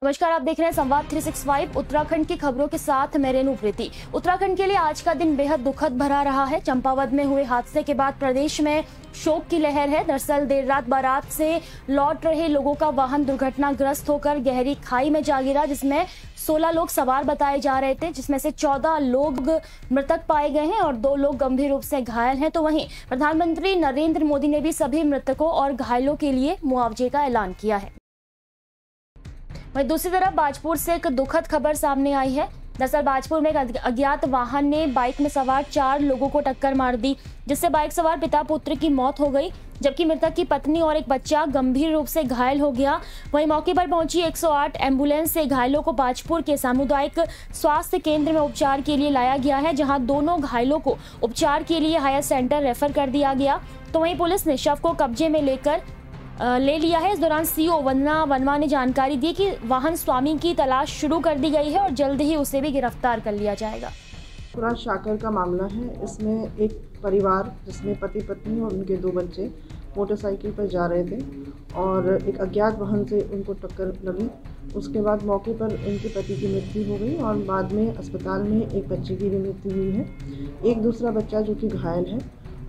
नमस्कार, आप देख रहे हैं संवाद 365 उत्तराखंड की खबरों के साथ मैं रेणु प्रीति। उत्तराखंड के लिए आज का दिन बेहद दुखद भरा रहा है। चंपावत में हुए हादसे के बाद प्रदेश में शोक की लहर है। दरअसल देर रात बारात से लौट रहे लोगों का वाहन दुर्घटनाग्रस्त होकर गहरी खाई में जा गिरा, जिसमें 16 लोग सवार बताए जा रहे थे, जिसमें से 14 लोग मृतक पाए गए हैं और 2 लोग गंभीर रूप से घायल हैं। तो वहीं प्रधानमंत्री नरेंद्र मोदी ने भी सभी मृतकों और घायलों के लिए मुआवजे का ऐलान किया है। वहीं दूसरी तरफ बाजपुर से एक दुखद खबर सामने आई है। दरअसल बाजपुर में एक अज्ञात वाहन ने बाइक में सवार 4 लोगों को टक्कर मार दी, जिससे बाइक सवार पिता पुत्र की मौत हो गई, जबकि मृतक की पत्नी और एक बच्चा गंभीर रूप से घायल हो गया। वहीं मौके पर पहुंची 108 एम्बुलेंस से घायलों को बाजपुर के सामुदायिक स्वास्थ्य केंद्र में उपचार के लिए लाया गया है, जहां दोनों घायलों को उपचार के लिए हायर सेंटर रेफर कर दिया गया। तो वहीं पुलिस ने शव को कब्जे में ले लिया है। इस दौरान सीओ वंदना वर्मा ने जानकारी दी कि वाहन स्वामी की तलाश शुरू कर दी गई है और जल्द ही उसे भी गिरफ्तार कर लिया जाएगा। पूरा शाकर का मामला है। इसमें एक परिवार जिसमें पति पत्नी और उनके 2 बच्चे मोटरसाइकिल पर जा रहे थे और एक अज्ञात वाहन से उनको टक्कर लगी। उसके बाद मौके पर उनके पति की मृत्यु हो गई और बाद में अस्पताल में एक बच्चे की भी मृत्यु हुई है। एक दूसरा बच्चा जो कि घायल है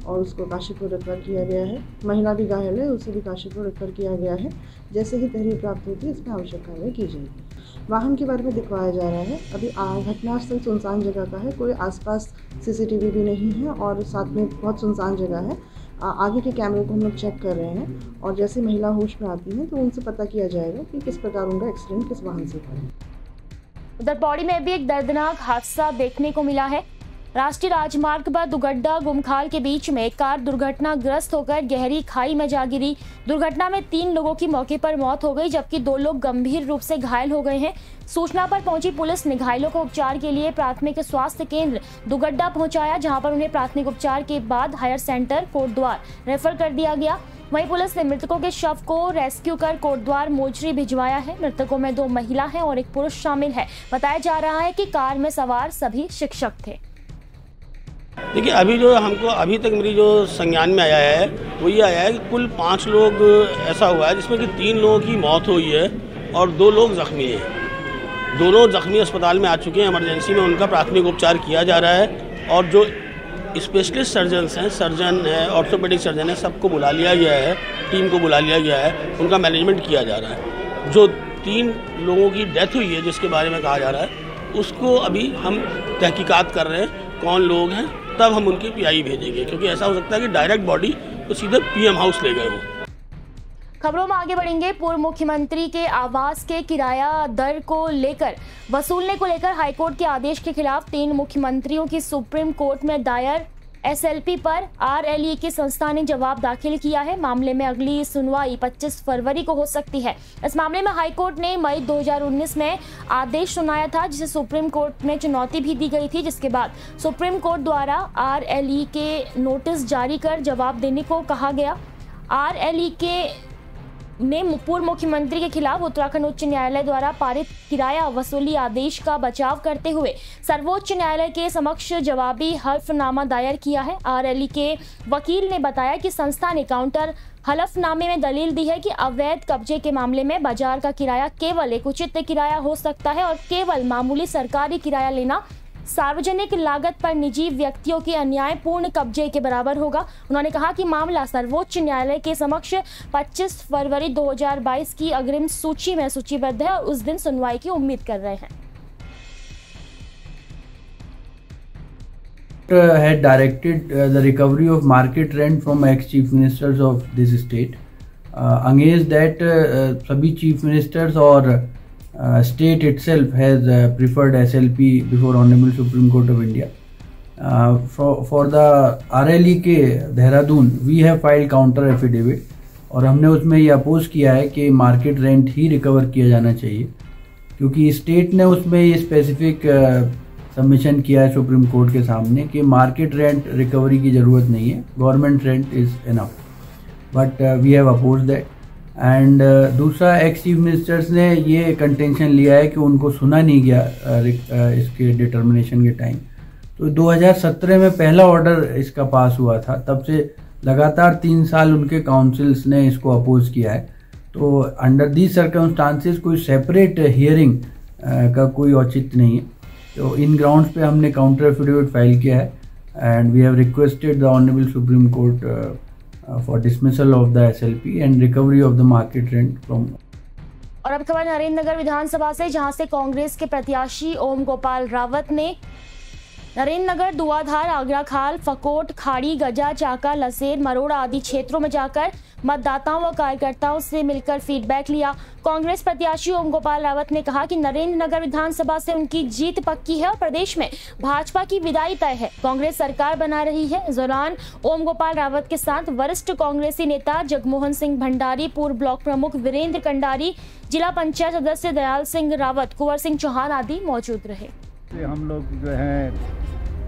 और उसको काशीपुर रेफर किया गया है। महिला भी घायल है, उसे भी काशीपुर रेफर किया गया है। जैसे ही तहरीर प्राप्त होती है इसमें आवश्यक कार्रवाई की जाएगी। वाहन के बारे में दिखवाया जा रहा है। अभी घटनास्थल सुनसान जगह का है, कोई आसपास सीसीटीवी भी नहीं है और साथ में बहुत सुनसान जगह है। आगे के कैमरे को हम लोग चेक कर रहे हैं और जैसे महिला होश में आती हैं तो उनसे पता किया जाएगा कि किस प्रकार उनका एक्सीडेंट किस वाहन से हुआ है। उधर पौड़ी में भी एक दर्दनाक हादसा देखने को मिला है। राष्ट्रीय राजमार्ग पर दुगड्डा गुमखाल के बीच में एक कार दुर्घटनाग्रस्त होकर गहरी खाई में जा गिरी। दुर्घटना में 3 लोगों की मौके पर मौत हो गई, जबकि 2 लोग गंभीर रूप से घायल हो गए हैं। सूचना पर पहुंची पुलिस ने घायलों को उपचार के लिए प्राथमिक स्वास्थ्य केंद्र दुगड्डा पहुंचाया, जहां पर उन्हें प्राथमिक उपचार के बाद हायर सेंटर कोटद्वार रेफर कर दिया गया। वहीं पुलिस ने मृतकों के शव को रेस्क्यू कर कोटद्वार मोर्चरी भिजवाया है। मृतकों में 2 महिला हैं और 1 पुरुष शामिल है। बताया जा रहा है कि कार में सवार सभी शिक्षक थे। देखिए, अभी तक मेरी जो संज्ञान में आया है वो ये आया है कि कुल 5 लोग ऐसा हुआ है, जिसमें कि 3 लोगों की मौत हुई है और 2 लोग जख्मी हैं। दोनों जख्मी अस्पताल में आ चुके हैं। इमरजेंसी में उनका प्राथमिक उपचार किया जा रहा है और जो स्पेशलिस्ट सर्जन है, ऑर्थोपेडिक सर्जन है, सबको बुला लिया गया है, टीम को बुला लिया गया है, उनका मैनेजमेंट किया जा रहा है। जो 3 लोगों की डेथ हुई है जिसके बारे में कहा जा रहा है, उसको अभी हम तहकीकात कर रहे हैं कौन लोग हैं, तब हम उनकी पीआई भेजेंगे, क्योंकि ऐसा हो सकता है कि डायरेक्ट बॉडी तो सीधे पीएम हाउस ले गए हों। खबरों में आगे बढ़ेंगे। पूर्व मुख्यमंत्री के आवास के किराया दर को लेकर वसूलने को लेकर हाईकोर्ट के आदेश के खिलाफ 3 मुख्यमंत्रियों की सुप्रीम कोर्ट में दायर एसएलपी पर आरएलई की संस्था ने जवाब दाखिल किया है। मामले में अगली सुनवाई 25 फरवरी को हो सकती है। इस मामले में हाईकोर्ट ने मई 2019 में आदेश सुनाया था, जिसे सुप्रीम कोर्ट में चुनौती भी दी गई थी, जिसके बाद सुप्रीम कोर्ट द्वारा आरएलई के नोटिस जारी कर जवाब देने को कहा गया। आरएलई ने पूर्व मुख्यमंत्री के खिलाफ उत्तराखंड उच्च न्यायालय द्वारा पारित किराया वसूली आदेश का बचाव करते हुए सर्वोच्च न्यायालय के समक्ष जवाबी हल्फनामा दायर किया है। आरएलई के वकील ने बताया कि संस्था ने काउंटर हलफनामे में दलील दी है कि अवैध कब्जे के मामले में बाजार का किराया केवल एक उचित किराया हो सकता है और केवल मामूली सरकारी किराया लेना सार्वजनिक लागत पर निजी व्यक्तियों के अन्यायपूर्ण कब्जे के बराबर होगा। उन्होंने कहा कि मामला सर्वोच्च न्यायालय के समक्ष 25 फरवरी 2022 की अग्रिम सूची में सूचीबद्ध है और उस दिन सुनवाई की उम्मीद कर रहे हैं। Had directed the recovery of market rent from ex-chief ministers of this state. Against that, सभी chief ministers और state itself has preferred SLP before Honorable Supreme Court of India. For the RLE के Dehradun, we have filed counter affidavit और हमने उसमें ये oppose किया है कि मार्केट रेंट ही रिकवर किया जाना चाहिए, क्योंकि स्टेट ने उसमें ये स्पेसिफिक सबमिशन किया है सुप्रीम कोर्ट के सामने कि मार्केट रेंट रिकवरी की ज़रूरत नहीं है, government rent is enough, but we have oppose that. And दूसरा, एक्स चीफ मिनिस्टर्स ने ये कंटेंशन लिया है कि उनको सुना नहीं गया इसके डिटर्मिनेशन के टाइम। तो 2017 में पहला ऑर्डर इसका पास हुआ था, तब से लगातार 3 साल उनके काउंसिल्स ने इसको अपोज किया है तो अंडर दीज सर्कमस्टांसेस कोई सेपरेट हियरिंग का कोई औचित्य नहीं है। तो इन ग्राउंड्स पे हमने काउंटर एफिडेविट फाइल किया है and we have requested the honourable supreme court for dismissal of the SLP and recovery of the market rent from. और अब खबर नरेंद्र नगर विधानसभा से, जहां से कांग्रेस के प्रत्याशी ओम गोपाल रावत ने नरेंद्र नगर, दुआधार, आगरा खाल, फकोट, खाड़ी, गजा, चाका, लसेर, मरोड़ा आदि क्षेत्रों में जाकर मतदाताओं व कार्यकर्ताओं से मिलकर फीडबैक लिया। कांग्रेस प्रत्याशी ओम गोपाल रावत ने कहा कि नरेंद्र नगर विधानसभा से उनकी जीत पक्की है और प्रदेश में भाजपा की विदाई तय है। कांग्रेस सरकार बना रही है। इस दौरान ओम गोपाल रावत के साथ वरिष्ठ कांग्रेसी नेता जगमोहन सिंह भंडारी, पूर्व ब्लॉक प्रमुख वीरेंद्र कंडारी, जिला पंचायत सदस्य दयाल सिंह रावत, कुंवर सिंह चौहान आदि मौजूद रहे। हम लोग जो है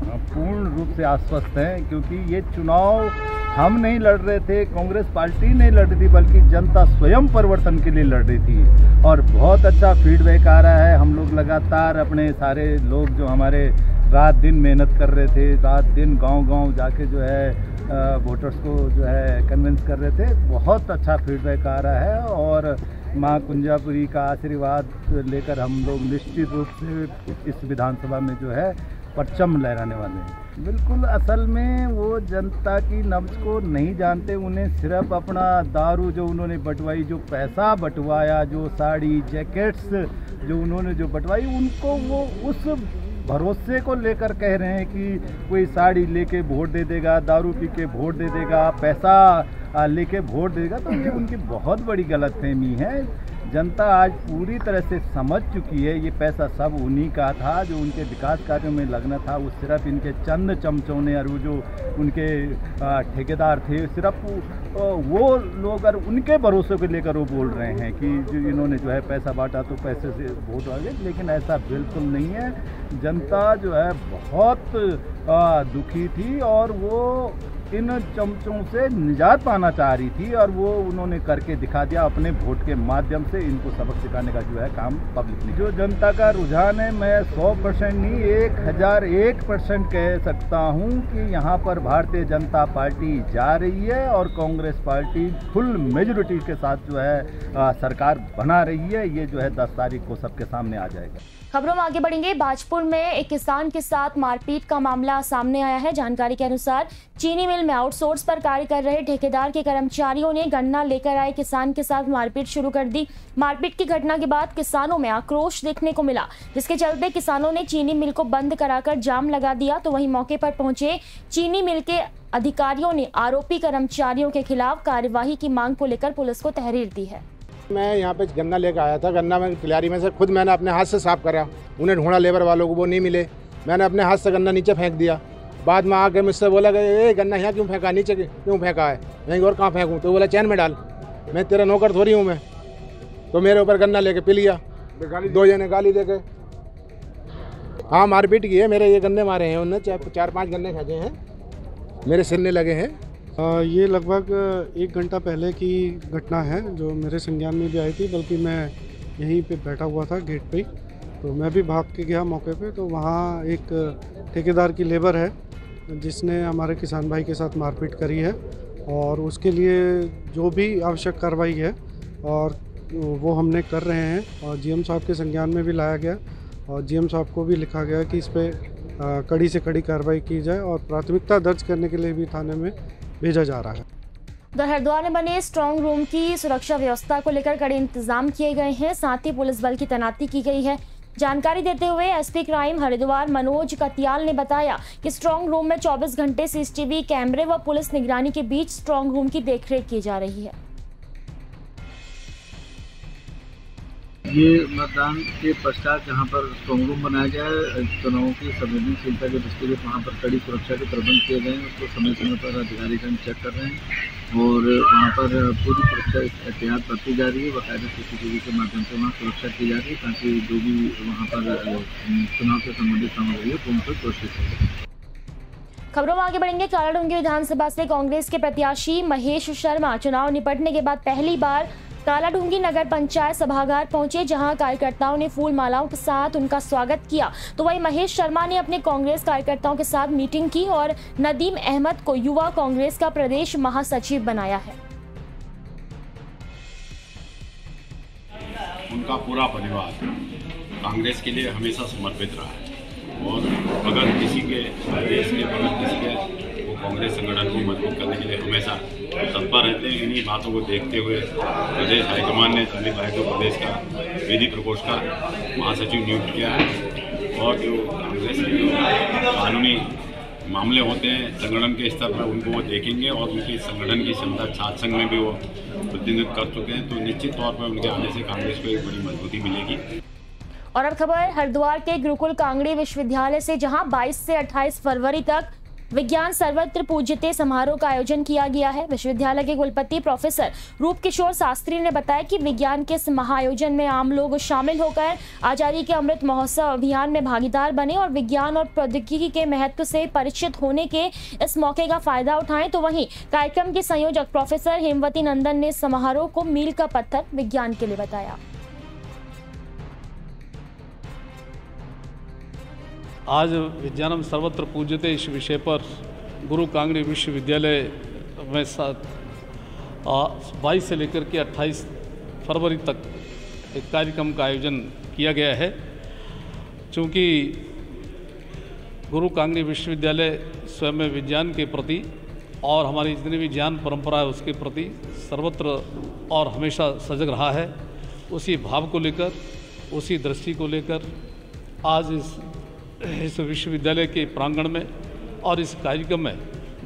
पूर्ण रूप से आश्वस्त हैं, क्योंकि ये चुनाव हम नहीं लड़ रहे थे, कांग्रेस पार्टी नहीं लड़ रही थी, बल्कि जनता स्वयं परिवर्तन के लिए लड़ रही थी। और बहुत अच्छा फीडबैक आ रहा है। हम लोग लगातार अपने सारे लोग जो हमारे रात दिन मेहनत कर रहे थे, रात दिन गांव-गांव जाके जो है वोटर्स को जो है कन्विंस कर रहे थे, बहुत अच्छा फीडबैक आ रहा है। और माँ कुंजापुरी का आशीर्वाद लेकर हम लोग निश्चित रूप से इस विधानसभा में जो है परचम लहराने वाले हैं। बिल्कुल, असल में वो जनता की नब्ज को नहीं जानते। उन्हें सिर्फ अपना दारू जो उन्होंने बंटवाई, जो पैसा बंटवाया, जो साड़ी, जैकेट्स जो उन्होंने जो बंटवाई, उनको वो उस भरोसे को लेकर कह रहे हैं कि कोई साड़ी लेके वोट दे देगा, दारू पी के वोट दे देगा, पैसा लेके वोट देगा। तो ये उनकी बहुत बड़ी गलतफहमी है। जनता आज पूरी तरह से समझ चुकी है, ये पैसा सब उन्हीं का था। जो उनके विकास कार्यों में लगना था वो सिर्फ इनके चंद चमचों ने, और वो जो उनके ठेकेदार थे, सिर्फ वो लोग और उनके भरोसे को लेकर वो बोल रहे हैं कि जो इन्होंने जो है पैसा बांटा तो पैसे से वोट आ गए। लेकिन ऐसा बिल्कुल नहीं है। जनता जो है बहुत दुखी थी और वो इन चमचों से निजात पाना चाह रही थी, और वो उन्होंने करके दिखा दिया। अपने वोट के माध्यम से इनको सबक सिखाने का जो है काम पब्लिक ने। जो जनता का रुझान है, मैं 100% नहीं 1001% कह सकता हूं कि यहाँ पर भारतीय जनता पार्टी जा रही है और कांग्रेस पार्टी फुल मेजोरिटी के साथ जो है सरकार बना रही है। ये जो है 10 तारीख को सबके सामने आ जाएगा। खबरों में आगे बढ़ेंगे। भाजपुर में एक किसान के साथ मारपीट का मामला सामने आया है। जानकारी के अनुसार चीनी मिल में आउटसोर्स पर कार्य कर रहे ठेकेदार के कर्मचारियों ने गन्ना लेकर आए किसान के साथ मारपीट शुरू कर दी। मारपीट की घटना के बाद किसानों में आक्रोश देखने को मिला, जिसके चलते किसानों ने चीनी मिल को बंद कराकर जाम लगा दिया। तो वहीं मौके पर पहुंचे चीनी मिल के अधिकारियों ने आरोपी कर्मचारियों के खिलाफ कार्यवाही की मांग को लेकर पुलिस को तहरीर दी है। मैं यहाँ पे गन्ना लेकर आया था। गन्ना में क्लियारी में से खुद मैंने अपने हाथ से साफ करा। उन्हें ढूंढा लेबर वालों को, वो नहीं मिले। मैंने अपने हाथ से गन्ना नीचे फेंक दिया। बाद में आके मुझसे बोला कि ये गन्ना यहाँ क्यों फेंका, नीचे क्यों फेंका है? मैं और कहाँ फेंकूँ? तो बोला चैन में डाल। मैं तेरा नौकर थोड़ी हूँ मैं। तो मेरे ऊपर गन्ना लेके पी लिया। 2 जने गाली दे के हाँ मारपीट की है। मेरे ये गन्ने मारे हैं उन्होंने, 4-5 गन्ने फेंके हैं, मेरे सिरने लगे हैं। ये लगभग 1 घंटा पहले की घटना है, जो मेरे संज्ञान में भी आई थी। बल्कि मैं यहीं पे बैठा हुआ था गेट पे, तो मैं भी भाग के गया मौके पे। तो वहाँ एक ठेकेदार की लेबर है जिसने हमारे किसान भाई के साथ मारपीट करी है, और उसके लिए जो भी आवश्यक कार्रवाई है और वो हमने कर रहे हैं। और GM साहब के संज्ञान में भी लाया गया और GM साहब को भी लिखा गया कि इस पर कड़ी से कड़ी कार्रवाई की जाए और प्राथमिकता दर्ज करने के लिए भी थाने में भेजा जा रहा है। उधर हरिद्वार में बने स्ट्रांग रूम की सुरक्षा व्यवस्था को लेकर कड़े इंतजाम किए गए हैं, साथ ही पुलिस बल की तैनाती की गई है। जानकारी देते हुए SP क्राइम हरिद्वार मनोज कतियाल ने बताया कि स्ट्रांग रूम में 24 घंटे CCTV कैमरे व पुलिस निगरानी के बीच स्ट्रांग रूम की देखरेख की जा रही है। ये मतदान के पश्चात जहाँ पर स्ट्रांग रूम बनाया गया है, चुनावों की संवेदनशीलता के दृष्टिगत वहाँ पर कड़ी सुरक्षा के प्रबंध किए गए हैं। उसको समय समय पर अधिकारीगण चेक कर रहे हैं और वहाँ पर पूरी सुरक्षा एहतियात बरती जा रही है। बाकायदा CCTV के माध्यम से वहाँ सुरक्षा की जा रही है, ताकि जो भी वहाँ पर चुनाव से संबंधित सामग्री है उन पर सुरक्षित हो। खबरों में आगे बढ़ेंगे। कालाडूंगी विधानसभा से कांग्रेस के प्रत्याशी महेश शर्मा चुनाव निपटने के बाद पहली बार कालाडूंगी नगर पंचायत सभागार पहुंचे, जहां कार्यकर्ताओं ने फूल मालाओं के साथ उनका स्वागत किया। तो वहीं महेश शर्मा ने अपने कांग्रेस कार्यकर्ताओं के साथ मीटिंग की और नदीम अहमद को युवा कांग्रेस का प्रदेश महासचिव बनाया है। उनका पूरा परिवार कांग्रेस के लिए हमेशा समर्पित रहा है और अगर किसी के देश के बगैर किसी के वो कांग्रेस संगठन को मजबूत करने के लिए हमेशा तत्पर रहते हैं। इन्हीं बातों को देखते हुए प्रदेश हाईकमान ने संदीप भाई को प्रदेश का विधि प्रकोष्ठ का महासचिव नियुक्त किया है और जो कांग्रेस के जो कानूनी मामले होते हैं संगठन के स्तर पर उनको वो देखेंगे और उनकी संगठन की क्षमता छात्र संघ में भी वो प्रतिनिधित्व कर चुके हैं, तो निश्चित तौर पर उनके आने से कांग्रेस को एक बड़ी मजबूती मिलेगी। और अब खबर हरिद्वार के गुरुकुल कांगड़ी विश्वविद्यालय से, जहां 22 से 28 फरवरी तक विज्ञान सर्वत्र पूज्यते समारोह का आयोजन किया गया है। विश्वविद्यालय के कुलपति प्रोफेसर रूप किशोर शास्त्री ने बताया कि विज्ञान के इस महाआयोजन में आम लोग शामिल होकर आजादी के अमृत महोत्सव अभियान में भागीदार बने और विज्ञान और प्रौद्योगिकी के महत्व से परिचित होने के इस मौके का फायदा उठाएं। तो वहीं कार्यक्रम के संयोजक प्रोफेसर हेमवती नंदन ने समारोह को मील का पत्थर विज्ञान के लिए बताया। आज विज्ञानम सर्वत्र पूज्यते इस विषय पर गुरु कांगड़ी विश्वविद्यालय में 22 से लेकर के 28 फरवरी तक एक कार्यक्रम का आयोजन किया गया है। चूँकि गुरु कांगड़ी विश्वविद्यालय स्वयं में विज्ञान के प्रति और हमारी जितनी भी ज्ञान परंपरा है उसके प्रति सर्वत्र और हमेशा सजग रहा है, उसी भाव को लेकर, उसी दृष्टि को लेकर आज इस विश्वविद्यालय के प्रांगण में और इस कार्यक्रम में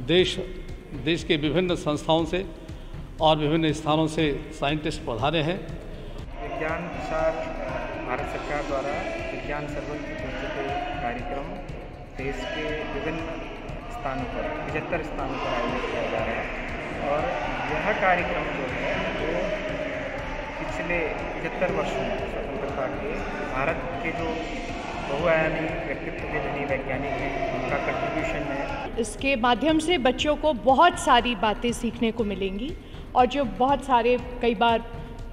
देश के विभिन्न संस्थाओं से और विभिन्न स्थानों से साइंटिस्ट पधारे हैं। विज्ञान प्रसार भारत सरकार द्वारा विज्ञान सर्वत्र पूज्यते कार्यक्रम देश के विभिन्न स्थानों पर 75 स्थानों पर आयोजित किया जा रहा है और यह कार्यक्रम जो है वो पिछले 75 वर्षों में स्वतंत्रता के भारत के जो बहुआयामी व्यक्तित्व के धनी वैज्ञानिक हैं उनका कंट्रीब्यूशन है। इसके माध्यम से बच्चों को बहुत सारी बातें सीखने को मिलेंगी और जो बहुत सारे कई बार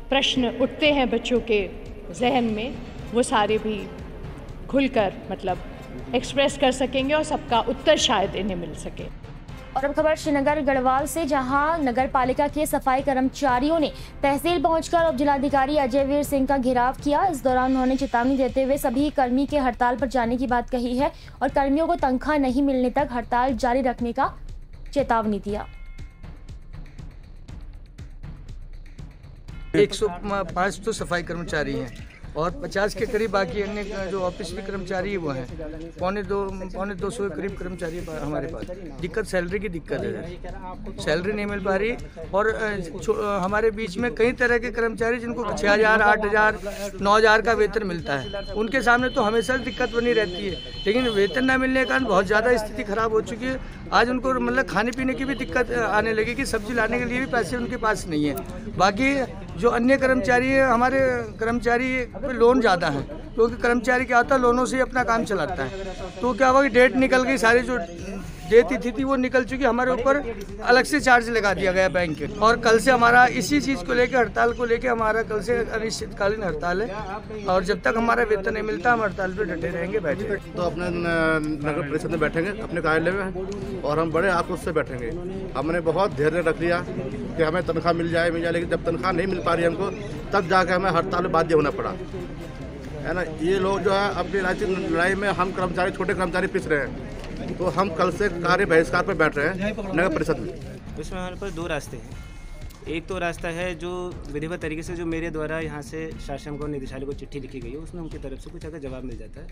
प्रश्न उठते हैं बच्चों के जहन में वो सारे भी खुलकर एक्सप्रेस कर सकेंगे और सबका उत्तर शायद इन्हें मिल सके। और अब खबर श्रीनगर गढ़वाल से, जहां नगर पालिका के सफाई कर्मचारियों ने तहसील पहुंचकर उप जिलाधिकारी अजयवीर सिंह का घेराव किया। इस दौरान उन्होंने चेतावनी देते हुए सभी कर्मी के हड़ताल पर जाने की बात कही है और कर्मियों को तनख्वाह नहीं मिलने तक हड़ताल जारी रखने का चेतावनी दिया। 105 तो सफाई कर्मचारी हैं और 50 के करीब बाकी अन्य जो ऑफिस के कर्मचारी वो हैं। पौने 200 के करीब कर्मचारी हमारे पास। दिक्कत सैलरी की दिक्कत है, सैलरी नहीं मिल पा रही और हमारे बीच में कई तरह के कर्मचारी जिनको 6000, 8000, 9000 का वेतन मिलता है, उनके सामने तो हमेशा दिक्कत बनी रहती है। लेकिन वेतन न मिलने के कारण बहुत ज़्यादा स्थिति खराब हो चुकी है। आज उनको खाने पीने की भी दिक्कत आने लगी कि सब्जी लाने के लिए भी पैसे उनके पास नहीं है। बाकी जो अन्य कर्मचारी है, हमारे कर्मचारी पे लोन ज़्यादा है क्योंकि कर्मचारी क्या होता है लोनों से अपना काम चलाता है। तो क्या हुआ कि डेट निकल गई, सारी जो देती थी वो निकल चुकी, हमारे ऊपर अलग से चार्ज लगा दिया गया बैंक के। और कल से हमारा इसी चीज़ को लेकर, हड़ताल को लेकर हमारा कल से अनिश्चितकालीन हड़ताल है और जब तक हमारा वेतन नहीं मिलता हम हड़ताल पे डटे रहेंगे, बैठे। तो अपने नगर परिषद में बैठेंगे अपने कार्यालय में और हम बड़े आक्रोश से बैठेंगे। हमने बहुत धैर्य रख लिया कि हमें तनख्वाह मिल जाए, लेकिन जब तनख्वाह नहीं मिल पा रही हमको तब जाकर हमें हड़ताल में बाध्य होना पड़ा, है ना। ये लोग जो है अपनी राजनीतिक लड़ाई में हम कर्मचारी, छोटे कर्मचारी पिस रहे हैं। तो हम कल से कार्य बहिष्कार पर बैठ रहे हैं नगर परिषद में। इसमें हमारे पास दो रास्ते हैं। एक तो रास्ता है जो विधिवत तरीके से जो मेरे द्वारा यहाँ से शासन को, निदेशालय को चिट्ठी लिखी गई है उसमें उनकी तरफ से कुछ अगर जवाब मिल जाता है,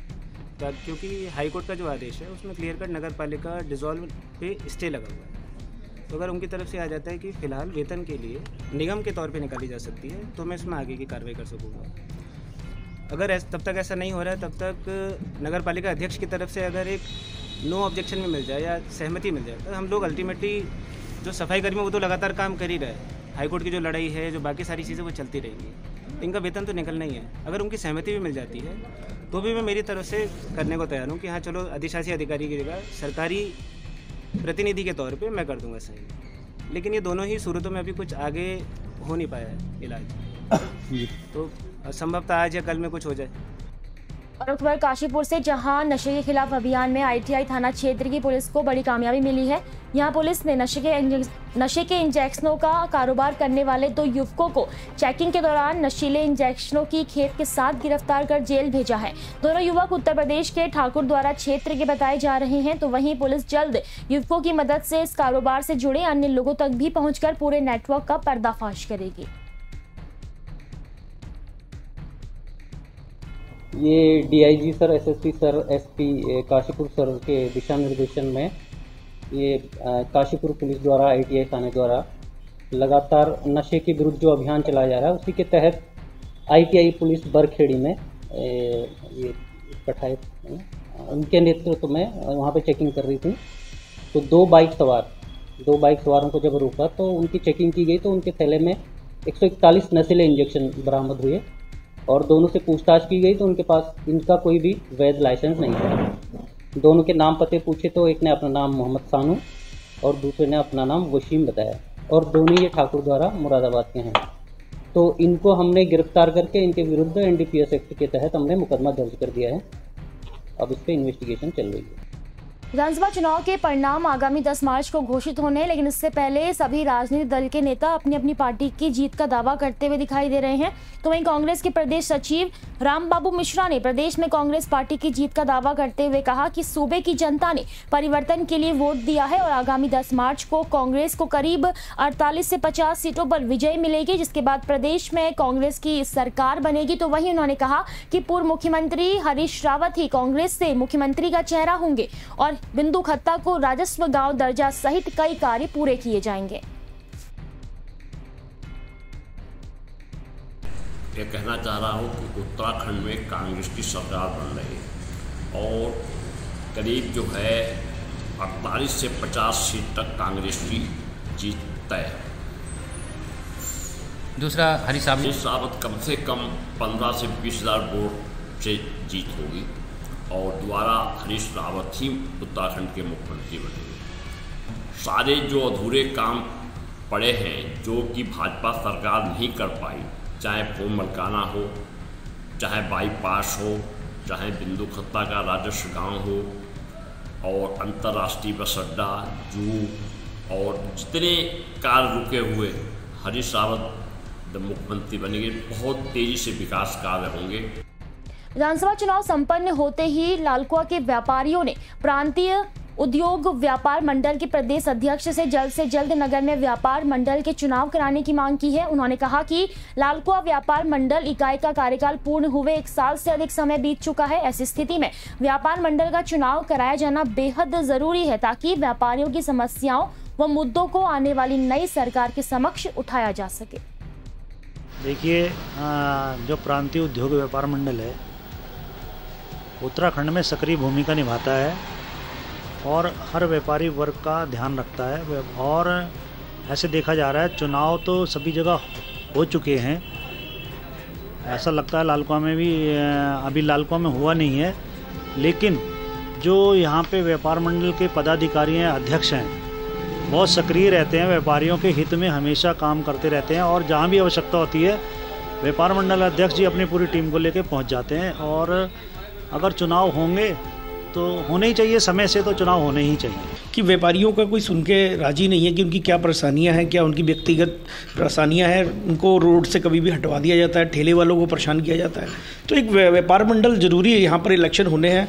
क्योंकि हाईकोर्ट का जो आदेश है उसमें क्लियर कट नगर पालिका डिसॉल्व पे स्टे लगा हुआ है। तो अगर उनकी तरफ से आ जाता है कि फ़िलहाल वेतन के लिए निगम के तौर पे निकाली जा सकती है तो मैं इसमें आगे की कार्रवाई कर सकूँगा। अगर तब तक ऐसा नहीं हो रहा है तब तक नगर पालिका अध्यक्ष की तरफ से अगर एक नो ऑब्जेक्शन में मिल जाए या सहमति मिल जाए तो हम लोग अल्टीमेटली जो सफाई कर्मी वो तो लगातार काम कर ही रहे हैं। हाईकोर्ट की जो लड़ाई है, जो बाकी सारी चीज़ें वो चलती रहेंगी, इनका वेतन तो निकलना ही है। अगर उनकी सहमति भी मिल जाती है तो भी मैं मेरी तरफ से करने को तैयार हूँ कि हाँ चलो अधिशासी अधिकारी की जगह सरकारी प्रतिनिधि के तौर पे मैं कर दूंगा सही। लेकिन ये दोनों ही सूरतों में अभी कुछ आगे हो नहीं पाया है इलाज, तो संभवतः आज या कल में कुछ हो जाए। और खबर काशीपुर से, जहां नशे के खिलाफ अभियान में ITI थाना क्षेत्र की पुलिस को बड़ी कामयाबी मिली है। यहां पुलिस ने नशे के इंजेक्शनों का कारोबार करने वाले 2 युवकों को चेकिंग के दौरान नशीले इंजेक्शनों की खेप के साथ गिरफ्तार कर जेल भेजा है। दोनों युवक उत्तर प्रदेश के ठाकुर द्वारा क्षेत्र के बताए जा रहे हैं। तो वहीं पुलिस जल्द युवकों की मदद से इस कारोबार से जुड़े अन्य लोगों तक भी पहुंचकर पूरे नेटवर्क का पर्दाफाश करेगी। ये DIG sir, SSP sir, SP Kashipur sir के दिशा निर्देशन में ये काशीपुर पुलिस द्वारा ITI थाने द्वारा लगातार नशे के विरुद्ध जो अभियान चलाया जा रहा है, उसी के तहत ITI पुलिस बरखेड़ी में ये पठाए उनके नेतृत्व में वहाँ पे चेकिंग कर रही थी। तो 2 बाइक सवारों को जब रोका तो उनकी चेकिंग की गई तो उनके थैले में 141 नशीले इंजेक्शन बरामद हुए और दोनों से पूछताछ की गई तो उनके पास इनका कोई भी वैध लाइसेंस नहीं था। दोनों के नाम पते पूछे तो एक ने अपना नाम मोहम्मद सानू और दूसरे ने अपना नाम वसीम बताया और दोनों ये ठाकुर द्वारा मुरादाबाद के हैं। तो इनको हमने गिरफ्तार करके इनके विरुद्ध NDPS एक्ट के तहत हमने मुकदमा दर्ज कर दिया है। अब इस पर इन्वेस्टिगेशन चल रही है। विधानसभा चुनाव के परिणाम आगामी 10 मार्च को घोषित होने, लेकिन इससे पहले सभी राजनीतिक दल के नेता अपनी अपनी पार्टी की जीत का दावा करते हुए दिखाई दे रहे हैं। तो वहीं कांग्रेस के प्रदेश सचिव रामबाबू मिश्रा ने प्रदेश में कांग्रेस पार्टी की जीत का दावा करते हुए कहा कि सूबे की जनता ने परिवर्तन के लिए वोट दिया है और आगामी 10 मार्च को कांग्रेस को करीब 48 से 50 सीटों पर विजय मिलेगी, जिसके बाद प्रदेश में कांग्रेस की सरकार बनेगी। तो वहीं उन्होंने कहा कि पूर्व मुख्यमंत्री हरीश रावत ही कांग्रेस से मुख्यमंत्री का चेहरा होंगे और बिंदु खत्ता को राजस्व गांव दर्जा सहित कई कार्य पूरे किए जाएंगे। ये कहना चाह रहा हूँ कि उत्तराखंड में कांग्रेस की सरकार बन रही है और करीब जो है 48 से 50 सीट तक कांग्रेस की जीत तय है। दूसरा हरीश रावत कम से कम 15 से 20 हज़ार वोट से जीत होगी और दोबारा हरीश रावत ही उत्तराखंड के मुख्यमंत्री बनेंगे। सारे जो अधूरे काम पड़े हैं जो कि भाजपा सरकार नहीं कर पाई, चाहे फोम मलकाना हो, चाहे बाईपास हो, चाहे बिंदु खत्ता का राजस्व गांव हो और अंतर्राष्ट्रीय बस अड्डा, जू और जितने कार्य रुके हुए, हरीश रावत जब मुख्यमंत्री बनेंगे बहुत तेज़ी से विकास कार्य होंगे। विधानसभा चुनाव संपन्न होते ही लालकुआ के व्यापारियों ने प्रांतीय उद्योग व्यापार मंडल के प्रदेश अध्यक्ष से जल्द नगर में व्यापार मंडल के चुनाव कराने की मांग की है। उन्होंने कहा कि लालकुआ व्यापार मंडल इकाई का कार्यकाल पूर्ण हुए 1 साल से अधिक समय बीत चुका है। ऐसी स्थिति में व्यापार मंडल का चुनाव कराया जाना बेहद जरूरी है ताकि व्यापारियों की समस्याओं व मुद्दों को आने वाली नई सरकार के समक्ष उठाया जा सके। देखिए, जो प्रांतीय उद्योग व्यापार मंडल है उत्तराखंड में सक्रिय भूमिका निभाता है और हर व्यापारी वर्ग का ध्यान रखता है और ऐसे देखा जा रहा है चुनाव तो सभी जगह हो चुके हैं। ऐसा लगता है लालकुआ में भी अभी लालकुआ में हुआ नहीं है, लेकिन जो यहाँ पे व्यापार मंडल के पदाधिकारी हैं, अध्यक्ष हैं, बहुत सक्रिय रहते हैं, व्यापारियों के हित में हमेशा काम करते रहते हैं और जहाँ भी आवश्यकता होती है व्यापार मंडल अध्यक्ष जी अपनी पूरी टीम को लेकर पहुँच जाते हैं। और अगर चुनाव होंगे तो होने ही चाहिए, समय से तो चुनाव होने ही चाहिए। कि व्यापारियों का कोई सुन के राजी नहीं है कि उनकी क्या परेशानियां हैं, क्या उनकी व्यक्तिगत परेशानियां हैं, उनको रोड से कभी भी हटवा दिया जाता है, ठेले वालों को परेशान किया जाता है। तो एक व्यापार मंडल जरूरी है। यहाँ पर इलेक्शन होने हैं,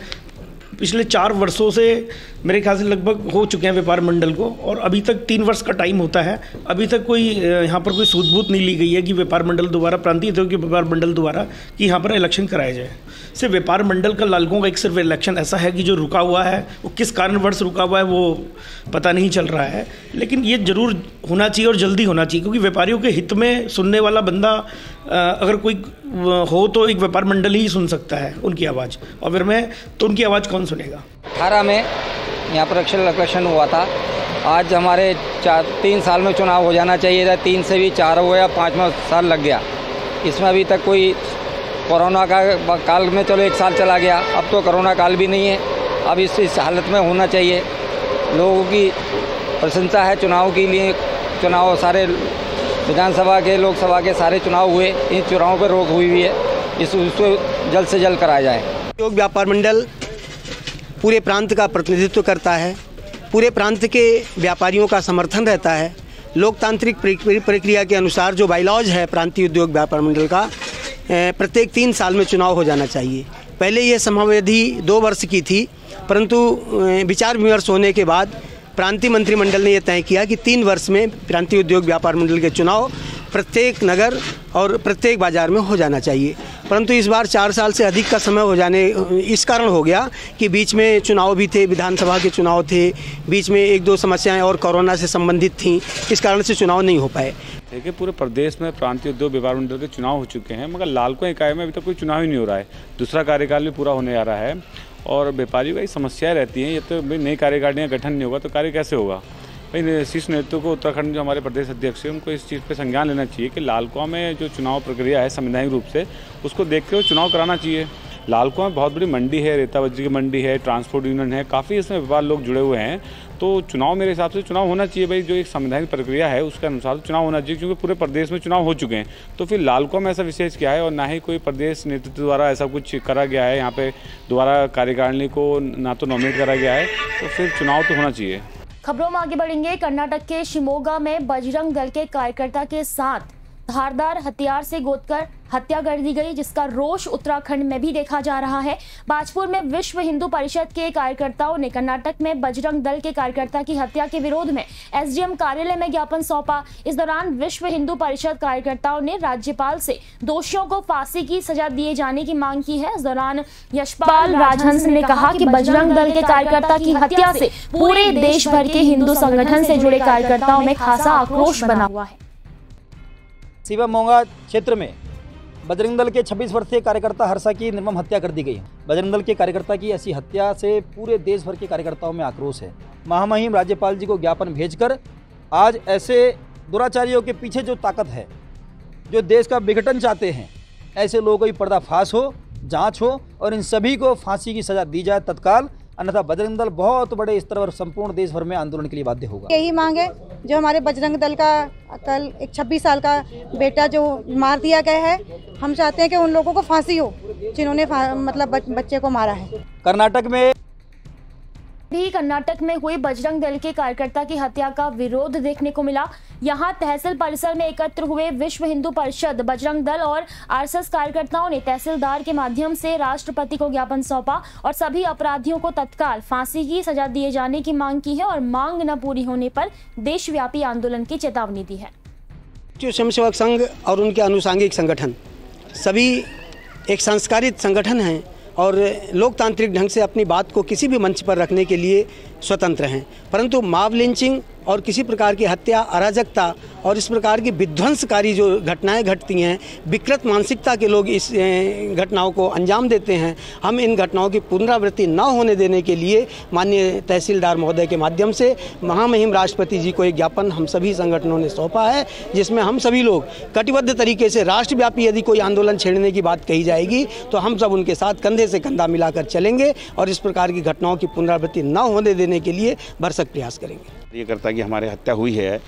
पिछले 4 वर्षों से मेरे ख्याल से लगभग हो चुके हैं व्यापार मंडल को और अभी तक 3 वर्ष का टाइम होता है। अभी तक कोई यहाँ पर कोई सूझबूझ नहीं ली गई है कि व्यापार मंडल द्वारा, प्रांतीय उद्योग के व्यापार मंडल द्वारा कि यहाँ पर इलेक्शन कराया जाए। सिर्फ व्यापार मंडल का लालकुआ का एक सिर्फ इलेक्शन ऐसा है कि जो रुका हुआ है, वो किस कारणवश रुका हुआ है वो पता नहीं चल रहा है, लेकिन ये जरूर होना चाहिए और जल्दी होना चाहिए क्योंकि व्यापारियों के हित में सुनने वाला बंदा अगर कोई हो तो एक व्यापार मंडल ही सुन सकता है उनकी आवाज़, और फिर में तो उनकी आवाज़ कौन सुनेगा। 18 में यहाँ पर इलेक्शन हुआ था। आज हमारे 3 साल में चुनाव हो जाना चाहिए था, 3 से भी 4 हो गया, 5वां साल लग गया। इसमें अभी तक कोई कोरोना का काल में चलो 1 साल चला गया, अब तो कोरोना काल भी नहीं है। अब इस हालत में होना चाहिए। लोगों की प्रशंसा है चुनाव के लिए। चुनाव सारे विधानसभा के, लोकसभा के सारे चुनाव हुए, इन चुनावों पर रोक हुई है, इसको जल्द से जल्द कराया जाए। उद्योग व्यापार मंडल पूरे प्रांत का प्रतिनिधित्व करता है, पूरे प्रांत के व्यापारियों का समर्थन रहता है। लोकतांत्रिक प्रक्रिया के अनुसार जो बाइलॉज है प्रांतीय उद्योग व्यापार मंडल का, प्रत्येक 3 साल में चुनाव हो जाना चाहिए। पहले ये समयावधि 2 वर्ष की थी, परंतु विचार विमर्श होने के बाद प्रांतीय मंत्रिमंडल ने यह तय किया कि 3 वर्ष में प्रांतीय उद्योग व्यापार मंडल के चुनाव प्रत्येक नगर और प्रत्येक बाजार में हो जाना चाहिए। परंतु इस बार 4 साल से अधिक का समय हो जाने इस कारण हो गया कि बीच में चुनाव भी थे, विधानसभा के चुनाव थे, बीच में 1-2 समस्याएं और कोरोना से संबंधित थीं, इस कारण से चुनाव नहीं हो पाए। देखिए, पूरे प्रदेश में प्रांतीय उद्योग व्यापार मंडल के चुनाव हो चुके हैं, मगर लालकुआं इकाई में अभी तक कोई चुनाव ही नहीं हो रहा है। दूसरा कार्यकाल भी पूरा होने आ रहा है और व्यापारियों की समस्याएं रहती हैं। ये तो भाई नई कार्यकारिणियाँ गठन नहीं होगा तो कार्य कैसे होगा। भाई शीर्ष नेतृत्व को, उत्तराखंड जो हमारे प्रदेश अध्यक्ष हैं, उनको इस चीज़ पे संज्ञान लेना चाहिए कि लालकुआं में जो चुनाव प्रक्रिया है संवैधानिक रूप से उसको देखते हुए चुनाव कराना चाहिए। लालकुआं में बहुत बड़ी मंडी है, रेता बजरी की मंडी है, ट्रांसपोर्ट यूनियन है, काफ़ी इसमें व्यापार लोग जुड़े हुए हैं। तो चुनाव मेरे हिसाब से चुनाव होना चाहिए। भाई जो एक संवैधानिक प्रक्रिया है उसके अनुसार चुनाव होना चाहिए, क्योंकि पूरे प्रदेश में चुनाव हो चुके हैं। तो फिर लालकुआं में ऐसा विशेष क्या है और ना ही कोई प्रदेश नेतृत्व द्वारा ऐसा कुछ करा गया है, यहाँ पे दोबारा कार्यकारिणी को ना तो नॉमिनेट करा गया है, तो फिर चुनाव तो होना चाहिए। खबरों में आगे बढ़ेंगे। कर्नाटक के शिमोगा में बजरंग दल के कार्यकर्ता के साथ धारदार हथियार से गोदकर हत्या कर दी गई, जिसका रोष उत्तराखंड में भी देखा जा रहा है। बाजपुर में विश्व हिंदू परिषद के कार्यकर्ताओं ने कर्नाटक में बजरंग दल के कार्यकर्ता की हत्या के विरोध में एसडीएम कार्यालय में ज्ञापन सौंपा। इस दौरान विश्व हिंदू परिषद कार्यकर्ताओं ने राज्यपाल से दोषियों को फांसी की सजा दिए जाने की मांग की है। इस दौरान यशपाल राजहंस ने कहा कि बजरंग दल के कार्यकर्ता की हत्या से पूरे देश भर के हिंदू संगठन से जुड़े कार्यकर्ताओं में खासा आक्रोश बना हुआ है। शिवमोगा क्षेत्र में बजरंग दल के 26 वर्षीय कार्यकर्ता हर्षा की निर्मम हत्या कर दी गई है। बजरंग दल के कार्यकर्ता की ऐसी हत्या से पूरे देश भर के कार्यकर्ताओं में आक्रोश है। महामहिम राज्यपाल जी को ज्ञापन भेजकर आज ऐसे दुराचारियों के पीछे जो ताकत है, जो देश का विघटन चाहते हैं, ऐसे लोगों की पर्दाफाश हो, जांच हो और इन सभी को फांसी की सजा दी जाए तत्काल, अन्यथा बजरंग दल बहुत बड़े स्तर पर संपूर्ण देश भर में आंदोलन के लिए बाध्य होगा। यही मांग है जो हमारे बजरंग दल का कल एक 26 साल का बेटा जो मार दिया गया है, हम चाहते हैं कि उन लोगों को फांसी हो जिन्होंने मतलब बच्चे को मारा है। कर्नाटक में हुई बजरंग दल के कार्यकर्ता की हत्या का विरोध देखने को मिला। यहां तहसील परिसर में एकत्र हुए विश्व हिंदू परिषद, बजरंग दल और आरएसएस कार्यकर्ताओं ने तहसीलदार के माध्यम से राष्ट्रपति को ज्ञापन सौंपा और सभी अपराधियों को तत्काल फांसी की सजा दिए जाने की मांग की है और मांग न पूरी होने पर देशव्यापी आंदोलन की चेतावनी दी है। स्वयंसेवक संघ और उनके अनुसांगिक संगठन सभी एक संस्कारित संगठन हैं और लोकतांत्रिक ढंग से अपनी बात को किसी भी मंच पर रखने के लिए स्वतंत्र हैं, परंतु मॉब लिंचिंग और किसी प्रकार की हत्या, अराजकता और इस प्रकार की विध्वंसकारी जो घटनाएं घटती हैं, विकृत मानसिकता के लोग इस घटनाओं को अंजाम देते हैं। हम इन घटनाओं की पुनरावृत्ति न होने देने के लिए माननीय तहसीलदार महोदय के माध्यम से महामहिम राष्ट्रपति जी को एक ज्ञापन हम सभी संगठनों ने सौंपा है, जिसमें हम सभी लोग कटिबद्ध तरीके से राष्ट्रव्यापी यदि कोई आंदोलन छेड़ने की बात कही जाएगी तो हम सब उनके साथ कंधे से कंधा मिलाकर चलेंगे और इस प्रकार की घटनाओं की पुनरावृत्ति न होने देने के लिए भरसक प्रयास करेंगे। ये करता कि हमारे हत्या हुई है,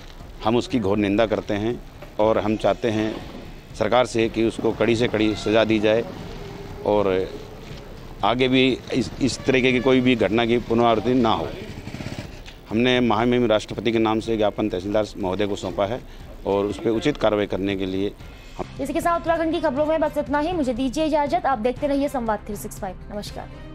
हम उसकी घोर निंदा करते हैं और हम चाहते हैं सरकार से कि उसको कड़ी से कड़ी सज़ा दी जाए और आगे भी इस तरीके की कोई भी घटना की पुनरावृत्ति ना हो। हमने महामहिम राष्ट्रपति के नाम से ज्ञापन तहसीलदार महोदय को सौंपा है और उस पर उचित कार्रवाई करने के लिए इसी के साथ उत्तराखंड की खबरों में बस इतना ही। मुझे दीजिए इजाजत। आप देखते रहिए संवाद 365। नमस्कार।